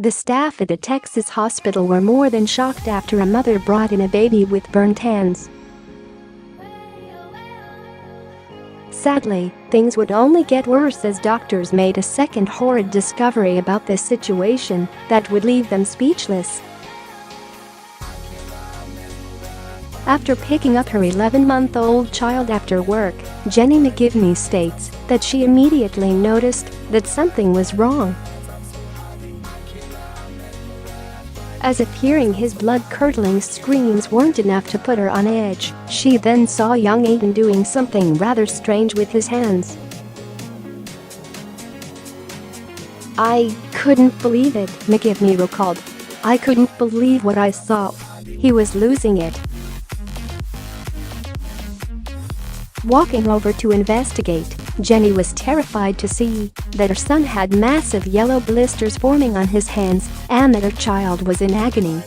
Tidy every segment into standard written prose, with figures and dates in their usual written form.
The staff at a Texas hospital were more than shocked after a mother brought in a baby with burned hands. Sadly, things would only get worse as doctors made a second horrid discovery about this situation that would leave them speechless. After picking up her 11-month-old child after work, Jenny McGivney states that she immediately noticed that something was wrong. As if hearing his blood-curdling screams weren't enough to put her on edge, she then saw young Aiden doing something rather strange with his hands. "I couldn't believe it," McGivney recalled. "I couldn't believe what I saw. He was losing it." Walking over to investigate, Jenny was terrified to see that her son had massive yellow blisters forming on his hands and that her child was in agony.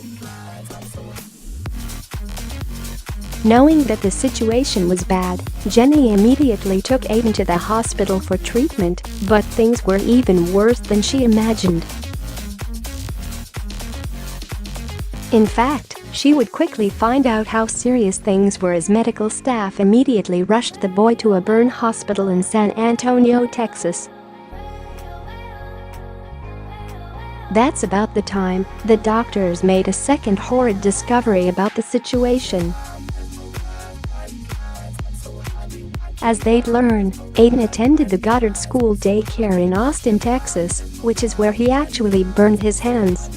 Knowing that the situation was bad, Jenny immediately took Aiden to the hospital for treatment, but things were even worse than she imagined. In fact, she would quickly find out how serious things were as medical staff immediately rushed the boy to a burn hospital in San Antonio, Texas. That's about the time the doctors made a second horrid discovery about the situation. As they'd learn, Aiden attended the Goddard School daycare in Austin, Texas, which is where he actually burned his hands.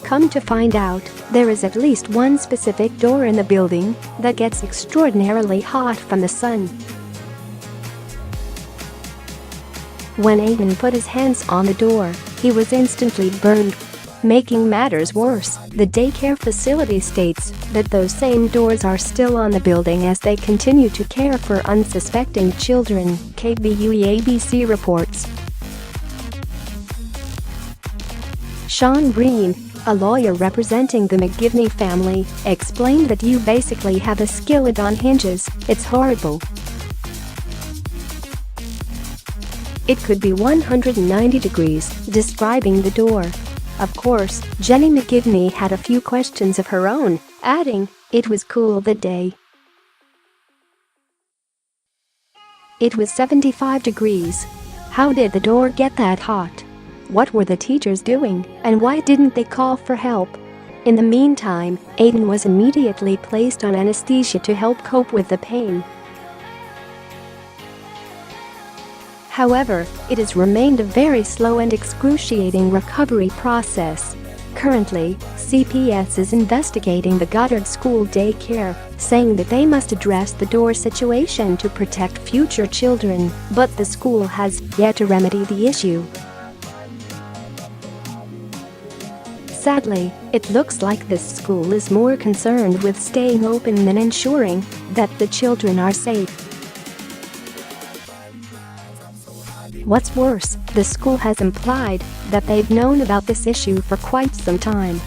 Come to find out, there is at least one specific door in the building that gets extraordinarily hot from the sun. When Aiden put his hands on the door, he was instantly burned. Making matters worse, the daycare facility states that those same doors are still on the building as they continue to care for unsuspecting children, KVUE ABC reports. Breen, a lawyer representing the McGivney family, explained that you basically have a skillet on hinges. It's horrible. It could be 190 degrees, describing the door. Of course, Jenny McGivney had a few questions of her own, adding, "It was cool that day. It was 75 degrees. How did the door get that hot? What were the teachers doing, and why didn't they call for help?" In the meantime, Aiden was immediately placed on anesthesia to help cope with the pain. However, it has remained a very slow and excruciating recovery process. Currently, CPS is investigating the Goddard School daycare, saying that they must address the door situation to protect future children, but the school has yet to remedy the issue. Sadly, it looks like this school is more concerned with staying open than ensuring that the children are safe. What's worse, the school has implied that they've known about this issue for quite some time.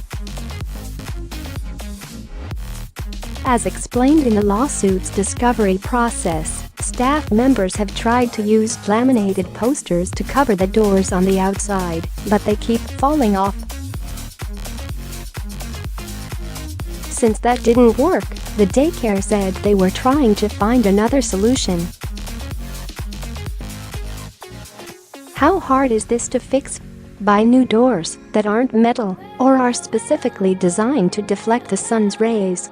As explained in the lawsuit's discovery process, staff members have tried to use laminated posters to cover the doors on the outside, but they keep falling off. Since that didn't work, the daycare said they were trying to find another solution. How hard is this to fix? Buy new doors that aren't metal or are specifically designed to deflect the sun's rays.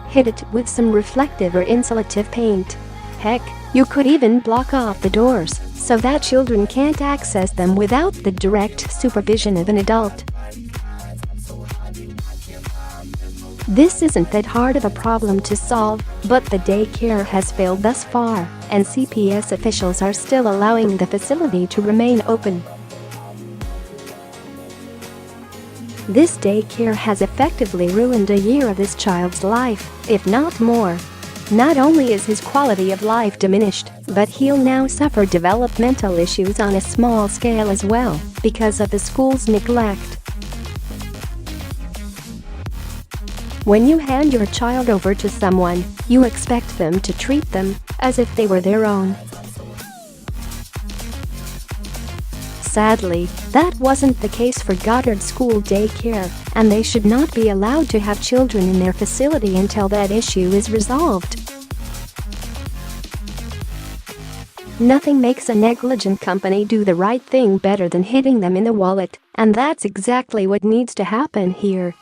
Hit it with some reflective or insulative paint. Heck, you could even block off the doors so that children can't access them without the direct supervision of an adult. This isn't that hard of a problem to solve, but the daycare has failed thus far, and CPS officials are still allowing the facility to remain open. This daycare has effectively ruined a year of this child's life, if not more. Not only is his quality of life diminished, but he'll now suffer developmental issues on a small scale as well, because of the school's neglect. When you hand your child over to someone, you expect them to treat them as if they were their own. Sadly, that wasn't the case for Goddard School daycare, and they should not be allowed to have children in their facility until that issue is resolved. Nothing makes a negligent company do the right thing better than hitting them in the wallet, and that's exactly what needs to happen here.